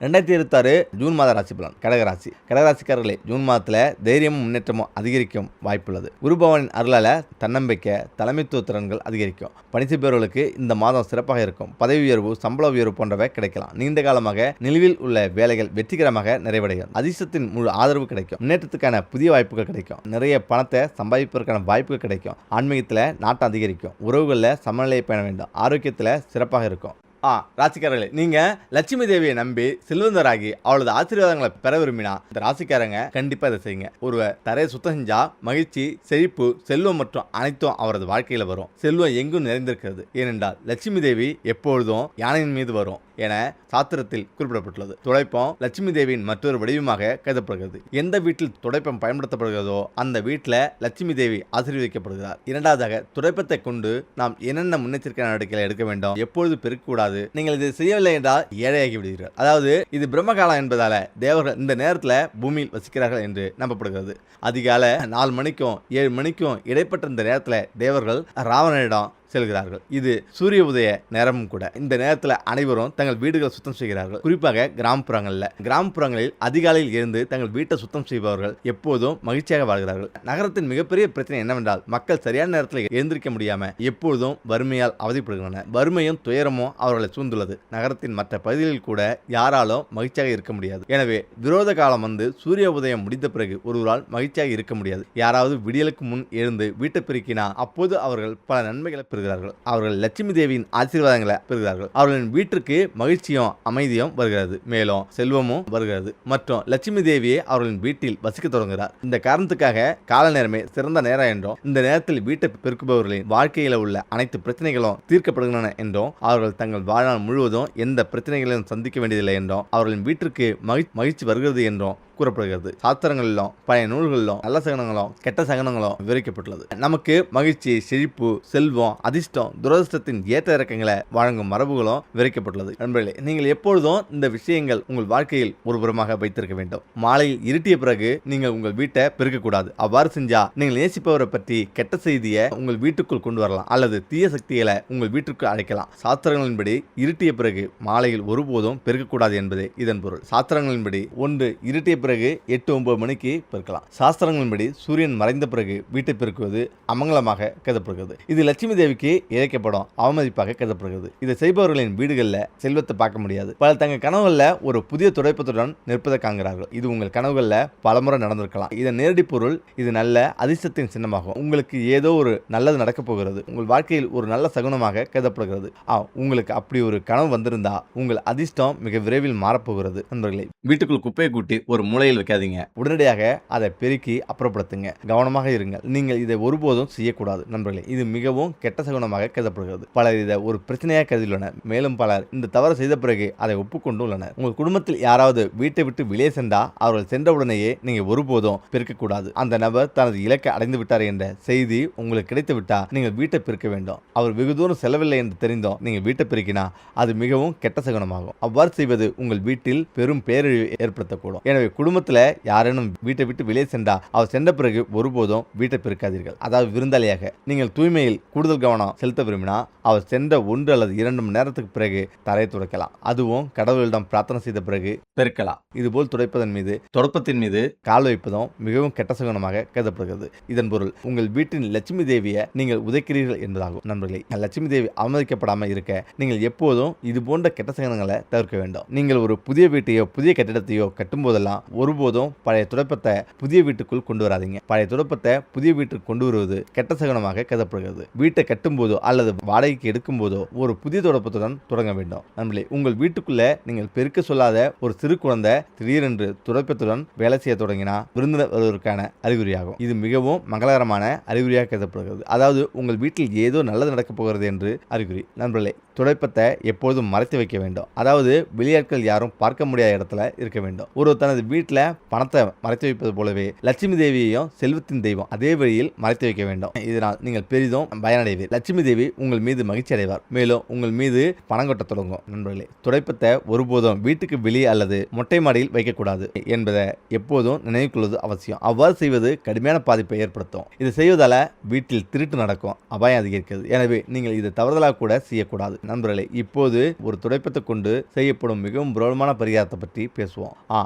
2026 June மாத ராசி பலன். கடகராசி. கடகராசிக்காரர்களே, ஜூன் மாதத்தில் தைரியமும் முன்னேற்றமும் அதிகரிக்கும் வாய்ப்புள்ளது. குருபவனின் அருளால தன்னம்பிக்கை, தலைமைத்துவ திறன்கள் அதிகரிக்கும். பணி செய்பவர்களுக்கு இந்த மாதம் சிறப்பாக இருக்கும். பதவி உயர்வு, சம்பள உயர்வு போன்றவை கிடைக்கலாம். நீண்ட காலமாக நிலுவில் உள்ள வேலைகள் வெற்றிகரமாக நிறைவடையும். அதிர்ஷ்டத்தின் முழு ஆதரவு கிடைக்கும். முன்னேற்றத்துக்கான புதிய வாய்ப்புகள் கிடைக்கும். நிறைய பணத்தை சம்பாதிப்பதற்கான வாய்ப்புகள் கிடைக்கும். ஆன்மீகத்தில் நாட்டம் அதிகரிக்கும். உறவுகளில் சமநிலையை பேண வேண்டும். ஆரோக்கியத்தில் சிறப்பாக இருக்கும். ராசிக்காரர்களே, நீங்க லட்சுமி தேவியை நம்பி செல்வந்தராகி அவளது ஆசீர்வாதங்களை பெற விரும்பினா இந்த ராசிக்காரங்க கண்டிப்பா இதை செய்யுங்க. ஒருவர் தரையை சுத்தம் செஞ்சா மகிழ்ச்சி, செழிப்பு, செல்வம் மற்றும் அனைத்தும் அவரது வாழ்க்கையில வரும். செல்வம் எங்கும் நிறைந்திருக்கிறது. ஏனென்றால் லட்சுமி தேவி எப்பொழுதும் யானையின் மீது வரும் என சாத்திரத்தில் குறிப்பிடப்பட்டுள்ளது. துடைப்பம் லட்சுமி தேவியின் மற்றொரு வடிவமாக கருதப்படுகிறது. எந்த வீட்டில் துடைப்பம் பயன்படுத்தப்படுகிறதோ அந்த வீட்டில் லட்சுமி தேவி ஆசீர்வதிக்கப்படுகிறார். இரண்டாவதாக, துடைப்பத்தை கொண்டு நாம் என்னென்ன முன்னெச்சரிக்கை நடவடிக்கைகளை எடுக்க வேண்டும், எப்பொழுது பெருக்கக்கூடாது, நீங்கள் இதை செய்யவில்லை என்றால் ஏழையாகி விடுவீர்கள். அதாவது இது பிரம்மகாலம் என்பதால தேவர்கள் இந்த நேரத்தில் பூமியில் வசிக்கிறார்கள் என்று நம்பப்படுகிறது. அதிகாலை 4 மணிக்கும் 7 மணிக்கும் இடைப்பட்ட இந்த நேரத்தில் தேவர்கள் ராவணனிடம் செல்கிறார்கள். இது சூரிய உதய நேரமும் கூட. இந்த நேரத்தில் அனைவரும் தங்கள் வீடுகளை சுத்தம் செய்கிறார்கள். குறிப்பாக கிராமப்புறங்களில் அதிகாலையில் இருந்து தங்கள் வீட்டை சுத்தம் செய்பவர்கள் எப்போதும் மகிழ்ச்சியாக வாழ்கிறார்கள். நகரத்தின் மிகப்பெரிய பிரச்சனை என்னவென்றால் மக்கள் சரியான நேரத்தில் எழுந்திருக்க முடியாம எப்பொழுதும் வறுமையால் அவதிப்படுகின்றனர். வறுமையும் துயரமும் அவர்களை சூழ்ந்துள்ளது. நகரத்தின் மற்ற பகுதிகளில் கூட யாராலும் மகிழ்ச்சியாக இருக்க முடியாது. எனவே விரோத காலம் வந்து சூரிய உதயம் முடிந்த பிறகு ஒருவரால் மகிழ்ச்சியாக இருக்க முடியாது. யாராவது விடியலுக்கு முன் எழுந்து வீட்டை பெருக்கினா அப்போது அவர்கள் பல நன்மைகளை பெறுகிறார்கள். அவர்கள் லட்சுமி தேவியின் ஆசீர்வாதங்களை பெறுகிறார்கள். அவர்களின் வீட்டிற்கு மகிழ்ச்சியும் அமைதியும் வருகிறது. மேலும் செல்வமும் வருகிறது. மற்றும் லட்சுமி தேவியை அவர்களின் வீட்டில் வசிக்க தொடங்குகிறார். இந்த காரணத்துக்காக கால நேரமே சிறந்த நேரம் என்றும், இந்த நேரத்தில் வீட்டை பெருக்குபவர்களின் வாழ்க்கையில் உள்ள அனைத்து பிரச்சனைகளும் தீர்க்கப்படுகின்றன என்றும், அவர்கள் தங்கள் வாழ்நாள் முழுவதும் எந்த பிரச்சனைகளையும் சந்திக்க வேண்டியதில்லை என்றும், அவர்களின் வீட்டிற்கு மகிழ்ச்சி வருகிறது என்றும் கூறப்படுகிறது. சாஸ்திரங்களிலும் பழைய நூல்களிலும் நல்ல சகனங்களும் கெட்ட சகனங்களும் விவரிக்கப்பட்டுள்ளது. நமக்கு மகிழ்ச்சி, செழிப்பு, செல்வம், அதிர்ஷ்டம், துரதிர்ஷ்டத்தின் ஏற்ற இறக்கங்களை வழங்கும் மரபுகளும் விவரிக்கப்பட்டுள்ளது. நண்பர்களே, நீங்கள் எப்பொழுதும் இந்த விஷயங்கள் உங்கள் வாழ்க்கையில் ஒருபுறமாக வைத்திருக்க வேண்டும். மாலையில் இருட்டிய பிறகு நீங்கள் உங்கள் வீட்டை பெருக்கக்கூடாது. அவ்வாறு செஞ்சா நீங்கள் நேசிப்பவரை பற்றி கெட்ட செய்தியை உங்கள் வீட்டுக்குள் கொண்டு வரலாம் அல்லது தீய சக்திகளை உங்கள் வீட்டுக்கு அழைக்கலாம். சாஸ்திரங்களின்படி இருட்டிய பிறகு மாலையில் ஒருபோதும் பெருக்கக்கூடாது என்பதே இதன் பொருள். சாஸ்திரங்களின்படி ஒன்று இருட்டிய பிறகு 8-9 மணிக்கு பெருக்கலாம். சாஸ்திரங்களின்படி சூரியன் மறைந்த பிறகு வீட்டை பெருக்குவது அமங்கலமாக கருதப்படுகிறது. இது லட்சுமி தேவிக்கு இழைக்கப்படும் அவமதிப்பாக கருதப்படுகிறது. இதை செய்பவர்களின் வீடுகளில் செல்வத்தை பார்க்க முடியாது. பல தங்கள் கனவுகளில் ஒரு புதிய துடைப்பத்துடன் நிற்பதை காண்கிறார்கள். இது உங்கள் கனவுகளில் பலமுறை நடந்திருக்கலாம். இதன் நேரடி பொருள் இது நல்ல அதிர்ஷ்டத்தின் சின்னமாகும். உங்களுக்கு ஏதோ ஒரு நல்லது நடக்கப் போகிறது. உங்கள் வாழ்க்கையில் ஒரு நல்ல சகுனமாக கருதப்படுகிறது. உங்களுக்கு அப்படி ஒரு கனவு வந்திருந்தா உங்கள் அதிர்ஷ்டம் மிக விரைவில் மாறப்போகிறது. நண்பர்களே, வீட்டுக்குள் குப்பையை கூட்டி ஒரு மூலையில் வைக்காதீங்க. உடனடியாக அதை பெருக்கி அப்புறப்படுத்துங்க. கவனமாக இருங்கள். நீங்கள் இதை ஒருபோதும் செய்யக்கூடாது. நண்பர்களே, இது மிகவும் கெட்ட சகுனமாக கருதப்படுகிறது. பலர் இதை ஒரு பிரச்சனையாக கருதியுள்ளனர். மேலும் பலர் இந்த தவறு செய்த பிறகு அதை ஒப்புக்கொண்டுள்ளனர். உங்கள் குடும்பத்தில் யாராவது வீட்டை விட்டு வெளியே சென்றா அவர்கள் சென்றவுடனேயே நீங்க ஒருபோதும் பெருக்கக்கூடாது. அந்த நபர் தனது இலக்கை அடைந்து விட்டார் என்ற செய்தி உங்களுக்கு கிடைத்து விட்டா நீங்கள் வீட்டை பெருக்க வேண்டும். அவர் வெகு தூரம் செல்லவில்லை என்று தெரிந்தோம் நீங்கள் வீட்டை பெருக்கினா அது மிகவும் கெட்ட சகுனமாகும். அவ்வாறு செய்வது உங்கள் வீட்டில் பெரும் பேரழிவு ஏற்படுத்தக்கூடும். எனவே குடும்பத்தில் யாரேனும் வீட்டை விட்டு வெளியே சென்றா அவர் சென்ற பிறகு ஒருபோதும் வீட்டை பெருக்காதீர்கள். அதாவது விருந்தாளியாக நீங்கள் தூய்மையில் கூடுதல் கவனம் செலுத்த விரும்பினா அவர் சென்ற 1 அல்லது 2 மணி நேரத்துக்கு பிறகு தரையை துடைக்கலாம். அதுவும் கடவுளிடம் பிரார்த்தனை செய்த பிறகு பெருக்கலாம். இதுபோல் தொடப்பத்தின் மீது கால் வைப்பதும் மிகவும் கெட்ட சகுனமாக கருதப்படுகிறது. இதன் பொருள் உங்கள் வீட்டின் லட்சுமி தேவியை நீங்கள் உதைக்கிறீர்கள் என்பதாகும். நண்பர்களே, லட்சுமி தேவி அவமதிக்கப்படாமல் இருக்க நீங்கள் எப்போதும் இது போன்ற கெட்ட சகுனங்களை தவிர்க்க வேண்டும். நீங்கள் ஒரு புதிய வீட்டையோ புதிய கட்டிடத்தையோ கட்டும் போதெல்லாம் ஒருபோதும் பழைய துடைப்பத்தை புதிய வீட்டுக்குள் கொண்டு வராதீங்க. பழைய துடைப்பத்தை புதிய வீட்டுக்கு கொண்டு வருவது கெட்ட சகுனமாக கருதப்படுகிறது. வீட்டை கட்டும் போதோ அல்லது வாடகைக்கு எடுக்கும் போதோ ஒரு புதிய துடைப்பத்துடன் தொடங்க வேண்டும். நண்பர்களே, உங்கள் வீட்டுக்குள்ள நீங்கள் பெருக்க சொல்லாத ஒரு சிறு குழந்தை திடீரென்று துடைப்பத்துடன் வேலை செய்ய தொடங்கினா விருந்தினர் வருவதற்கான அறிகுறியாகும். இது மிகவும் மங்களகரமான அறிகுறியாக கருதப்படுகிறது. அதாவது உங்கள் வீட்டில் ஏதோ நல்லது நடக்கப் போகிறது என்று அறிகுறி. நண்பர்களே, துடைப்பத்தை எப்போதும் மறைத்து வைக்க வேண்டும். அதாவது வெளியாட்கள் யாரும் பார்க்க முடியாத இடத்துல இருக்க வேண்டும். ஒரு தனது வீட்டில் பணத்தை மறைத்து வைப்பது போலவே லட்சுமி தேவியையும் செல்வத்தின் தெய்வம் அதே வழியில் மறைத்து வைக்க வேண்டும். இதனால் நீங்கள் பெரிதும் பயனடைவீர். லட்சுமி தேவி உங்கள் மீது மகிழ்ச்சி அடைவார். மேலும் உங்கள் மீது பணம் கொட்ட தொடங்கும். நண்பர்களே, துடைப்பத்தை ஒருபோதும் வீட்டுக்கு வெளியே அல்லது மொட்டை மாடியில் வைக்கக்கூடாது என்பதை எப்போதும் நினைவு கொள்வது அவசியம். அவ்வாறு செய்வது கடுமையான பாதிப்பை ஏற்படுத்தும். இதை செய்வதால வீட்டில் திருட்டு நடக்கும், அபாயம் அதிகரிக்கிறது. எனவே நீங்கள் இதை தவறுதலாக கூட செய்யக்கூடாது. நண்பர்களே, இப்போது ஒரு துடைப்பத்தை கொண்டு செய்யப்படும் மிகவும் பிரபலமான பரிகாரத்தை பற்றி பேசுவோம்.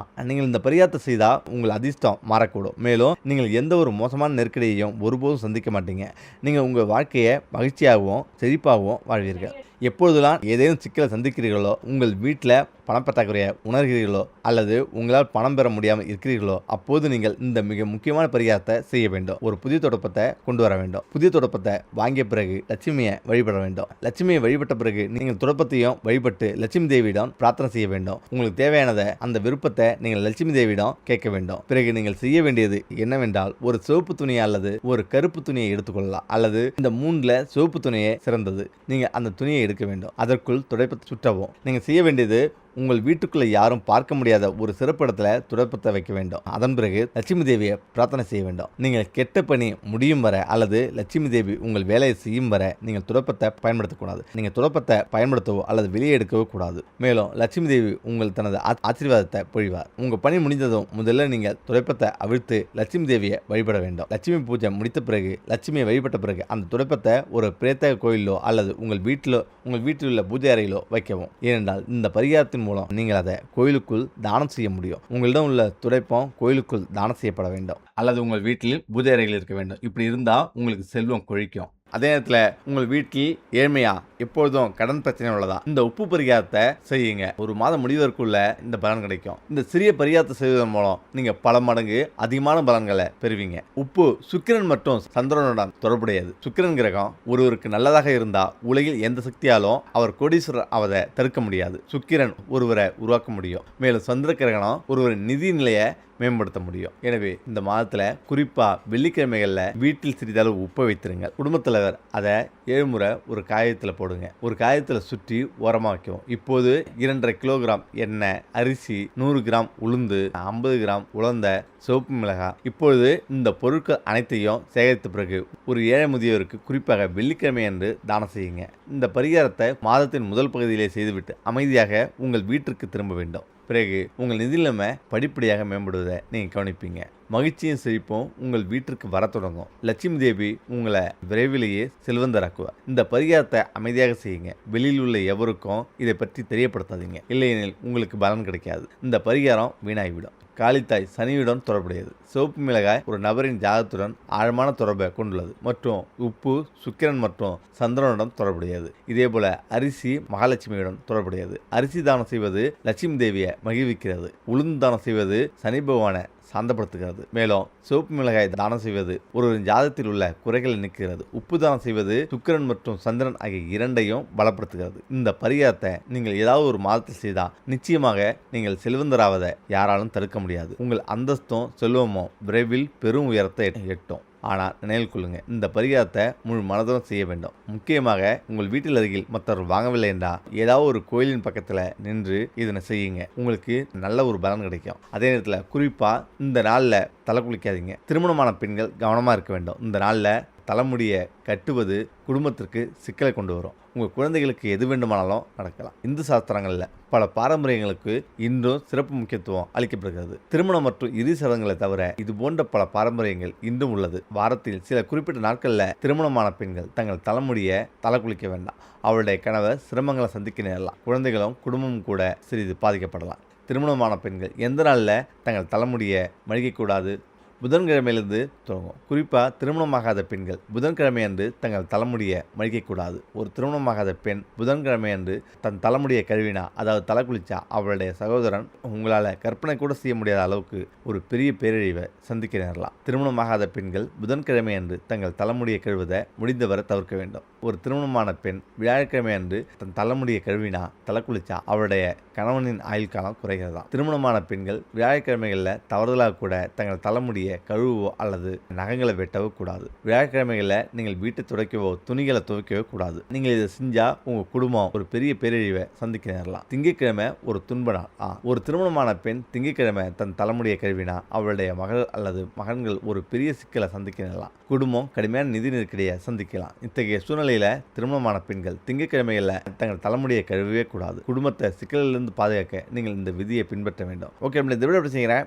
நீங்கள் இந்த பரிகாரத்தை செய்தால் உங்கள் அதிர்ஷ்டம் மாறக்கூடும். மேலும் நீங்கள் எந்த ஒரு மோசமான நெருக்கடியையும் ஒருபோதும் சந்திக்க மாட்டீங்க. நீங்கள் உங்கள் வாழ்க்கையை மகிழ்ச்சியாகவும் செழிப்பாகவும் வாழ்வீர்கள். எப்பொழுதெல்லாம் ஏதேனும் சிக்கலை சந்திக்கிறீர்களோ, உங்கள் வீட்டில் பணப்பற்றாக்குறையை உணர்கிறீர்களோ அல்லது உங்களால் பணம் பெற முடியாமல் இருக்கிறீர்களோ, அப்போது நீங்கள் இந்த மிக முக்கியமான பரிகாரத்தை செய்ய வேண்டும். ஒரு புதிய தொடப்பத்தை கொண்டு வர வேண்டும். புதிய தொடப்பத்தை வாங்கிய பிறகு லட்சுமியை வழிபட வேண்டும். லட்சுமியை வழிபட்ட பிறகு நீங்கள் தொடப்பத்தையும் வழிபட்டு லட்சுமி தேவியிடம் பிரார்த்தனை செய்ய வேண்டும். உங்களுக்கு தேவையானதை அந்த விருப்பத்தை நீங்கள் லட்சுமி தேவியிடம் கேட்க வேண்டும். பிறகு நீங்கள் செய்ய வேண்டியது என்னவென்றால், ஒரு சிவப்பு துணியை அல்லது ஒரு கருப்பு துணியை எடுத்துக்கொள்ளலாம். அல்லது இந்த மூன்றுல சிவப்பு துணியே சிறந்தது. நீங்கள் அந்த துணியை எடுக்க வேண்டும். அதற்குள் துடைப்பத்தை சுற்றவும். நீங்கள் செய்ய வேண்டியது, உங்கள் வீட்டுக்குள்ளே யாரும் பார்க்க முடியாத ஒரு சிறப்பு இடத்துல துடைப்பத்தை வைக்க வேண்டும். அதன் பிறகு லட்சுமி தேவியை பிரார்த்தனை செய்ய வேண்டும். நீங்கள் கெட்ட பணி முடியும் வரை அல்லது லட்சுமி தேவி உங்கள் வேலையை செய்யும் வரை நீங்கள் துடைப்பத்தை பயன்படுத்தக்கூடாது. நீங்கள் துடைப்பத்தை பயன்படுத்தவோ அல்லது வெளியே எடுக்கவோ கூடாது. மேலும் லட்சுமி தேவி உங்கள் தனது ஆசீர்வாதத்தை பொழிவார். உங்கள் பணி முடிந்ததும் முதல்ல நீங்கள் துடைப்பத்தை அவிழ்த்து லட்சுமி தேவியை வழிபட வேண்டும். லட்சுமி பூஜை முடித்த பிறகு, லட்சுமியை வழிபட்ட பிறகு அந்த துடைப்பத்தை ஒரு பிரேத்த கோயிலோ அல்லது உங்கள் வீட்டில் உள்ள பூஜை அறையிலோ வைக்கவும். ஏனென்றால் இந்த பரிகாரத்தின் மூலம் நீங்கள் அதை கோயிலுக்குள் தானம் செய்ய முடியும். உங்களிடம் உள்ள துடைப்பம் கோயிலுக்குள் தானம் செய்யப்பட வேண்டும் அல்லது உங்கள் வீட்டில் பூஜை அறையில் இருக்க வேண்டும். இப்படி இருந்தால் உங்களுக்கு செல்வம் கொழிக்கும். அதே நேரத்தில் உங்கள் வீட்டில் ஏழ்மையா, எப்பொழுதும் கடன் பிரச்சனை உள்ளதா, இந்த உப்பு பரிகாரத்தை செய்யுங்க. ஒரு மாதம் முடிவதற்குள்ள இந்த பலன் கிடைக்கும். இந்த சிறிய பரிகாரத்தை செய்வதன் மூலம் நீங்கள் பல மடங்கு அதிகமான பலன்களை பெறுவீங்க. உப்பு சுக்கிரன் மற்றும் சந்திரனுடன் தொடர்புடையது. சுக்கிரன் கிரகம் ஒருவருக்கு நல்லதாக இருந்தால் உலகில் எந்த சக்தியாலும் அவர் கோடீஸ்வரர் அவரை தடுக்க முடியாது. சுக்கிரன் ஒருவரை உருவாக்க முடியும். மேலும் சந்திர கிரகணம் ஒருவரின் நிதி நிலையை மேம்படுத்த முடியும். எனவே இந்த மாதத்தில் குறிப்பாக வெள்ளிக்கிழமைகளில் வீட்டில் சிறிதளவு உப்பை வைத்திருங்கள். குடும்பத் தலைவர் அதை 7 முறை ஒரு காயத்தில் போடுங்க. ஒரு காயத்தில் சுற்றி ஓரமாக வைக்கவும். இப்போது 2.5 கிலோகிராம் எண்ணெய், அரிசி, 100 கிராம் உளுந்து, 50 கிராம் உலர்ந்த சிவப்பு மிளகாய். இப்பொழுது இந்த பொருட்கள் அனைத்தையும் சேகரித்த பிறகு ஒரு ஏழை முதியோருக்கு குறிப்பாக வெள்ளிக்கிழமை அன்று தானம் செய்யுங்க. இந்த பரிகாரத்தை மாதத்தின் முதல் பகுதியிலே செய்துவிட்டு அமைதியாக உங்கள் வீட்டிற்கு திரும்ப வேண்டும். பிறகு உங்கள் நிதி நிலைமை படிப்படியாக மேம்படுவதை நீங்கள் கவனிப்பீங்க. மகிழ்ச்சியும் செழிப்பும் உங்கள் வீட்டிற்கு வர தொடங்கும். லட்சுமி தேவி உங்களை விரைவிலேயே செல்வந்தராக்குவார். இந்த பரிகாரத்தை அமைதியாக செய்யுங்க. வெளியில் உள்ள எவருக்கும் இதை பற்றி தெரியப்படுத்தாதீங்க. இல்லையெனில் உங்களுக்கு பலன் கிடைக்காது. இந்த பரிகாரம் வீணாகிவிடும். காளித்தாய் சனியுடன் தொடர்புடையது. சிவப்பு மிளகாய் ஒரு நபரின் ஜாதகத்துடன் ஆழமான தொடர்பை கொண்டுள்ளது மற்றும் உப்பு சுக்கிரன் மற்றும் சந்திரனுடன் தொடர்புடையது. இதேபோல அரிசி மகாலட்சுமியுடன் தொடர்புடையது. அரிசி தானம் செய்வது லட்சுமி தேவியை மகிழ்விக்கிறது. உளுந்து தானம் செய்வது சனி பகவானை சாந்தப்படுத்துகிறது. மேலும் சிவப்பு மிளகாய் தானம் செய்வது ஒருவரின் ஜாதகத்தில் உள்ள குறைகளை நீக்குகிறது. உப்பு தானம் செய்வது சுக்கிரன் மற்றும் சந்திரன் ஆகிய இரண்டையும் பலப்படுத்துகிறது. இந்த பரிகாரத்தை நீங்கள் ஏதாவது ஒரு மாதத்தில் செய்தால் நிச்சயமாக நீங்கள் செல்வந்தராவதை யாராலும் தடுக்க முடியாது. உங்கள் அந்தஸ்தும் செல்வமும் விரைவில் பெரும் உயரத்தை எட்டும். ஆனால் நினைவில் கொள்ளுங்க, இந்த பரிகாரத்தை முழு மனதுடன் செய்ய வேண்டும். முக்கியமாக உங்கள் வீட்டில் அருகில் மற்றவர்கள் வாங்கவில்லை என்றால் ஏதாவது ஒரு கோயிலின் பக்கத்தில் நின்று இதனை செய்யுங்க. உங்களுக்கு நல்ல ஒரு பலன் கிடைக்கும். அதே நேரத்தில் குறிப்பாக இந்த நாளில் தலை குளிக்காதீங்க. திருமணமான பெண்கள் கவனமாக இருக்க வேண்டும். இந்த நாளில் தலைமுடியை கட்டுவது குடும்பத்திற்கு சிக்கலை கொண்டு வரும். உங்கள் குழந்தைகளுக்கு எது வேண்டுமானாலும் நடக்கலாம். இந்து சாஸ்திரங்களில் பல பாரம்பரியங்களுக்கு இன்றும் சிறப்பு முக்கியத்துவம் அளிக்கப்படுகிறது. திருமணம் மற்றும் இறுதி சடங்குகளை தவிர இது போன்ற பல பாரம்பரியங்கள் இன்றும் உள்ளது. வாரத்தில் சில குறிப்பிட்ட நாட்களில் திருமணமான பெண்கள் தங்கள் தலைமுடியை தலை குளிக்க வேண்டாம். அவருடைய கணவர் சிரமங்களை சந்திக்க நேரலாம். குழந்தைகளும் குடும்பமும் கூட சிறிது பாதிக்கப்படலாம். திருமணமான பெண்கள் எந்த நாளில் தங்கள் தலைமுடியை மழிக்கக்கூடாது? புதன்கிழமையிலிருந்து தொடங்கும். குறிப்பாக திருமணமாகாத பெண்கள் புதன்கிழமை அன்று தங்கள் தலைமுடியை மழிக்கக்கூடாது. ஒரு திருமணமாகாத பெண் புதன்கிழமை அன்று தன் தலைமுடியை கழுவினா, அதாவது தலை குளிச்சா, அவளுடைய சகோதரன் உங்களால் கற்பனை கூட செய்ய முடியாத அளவுக்கு ஒரு பெரிய பேரழிவை சந்திக்க நேரலாம். திருமணமாகாத பெண்கள் புதன்கிழமை அன்று தங்கள் தலைமுடியை கழுவதை முடிந்தவரை தவிர்க்க வேண்டும். ஒரு திருமணமான பெண் வியாழக்கிழமை அன்று தன் தலைமுடியை கழுவினா, தலை குளிச்சா, அவளுடைய கணவனின் ஆயுள் காலம் குறைகிறதா. திருமணமான பெண்கள் வியாழக்கிழமைகளில் தவறுதலாக கூட தங்கள் தலைமுடியை கழுவவோ அல்லது நகங்களை வெட்டவோ கூடாது. வியாழக்கிழமைகளில் நீங்கள் வீட்டை துடைக்கவோ துணிகளை துவைக்கவோ கூடாது. நீங்கள் இதை செஞ்சா உங்க குடும்பம் ஒரு பெரிய பேரழிவை சந்திக்க நேரலாம். திங்கட்கிழமை ஒரு துன்ப நாள். ஒரு திருமணமான பெண் திங்கட்கிழமை தன் தலைமுடியை கழுவினா, அவளுடைய மகள் அல்லது மகன்கள் ஒரு பெரிய சிக்கலை சந்திக்க நேரலாம். குடும்பம் கடுமையான நிதி நெருக்கடியை சந்திக்கலாம். இத்தகைய சூழ்நிலையில திருமணமான பெண்கள் திங்கட்கிழமைகளில் தங்கள் தலைமுடியை கழுவவே கூடாது. குடும்பத்தை சிக்கலிலிருந்து பாதுகாக்க நீங்கள் இந்த விதியை பின்பற்ற வேண்டும். ஓகே, இந்த விட எப்படி செய்கிறேன்.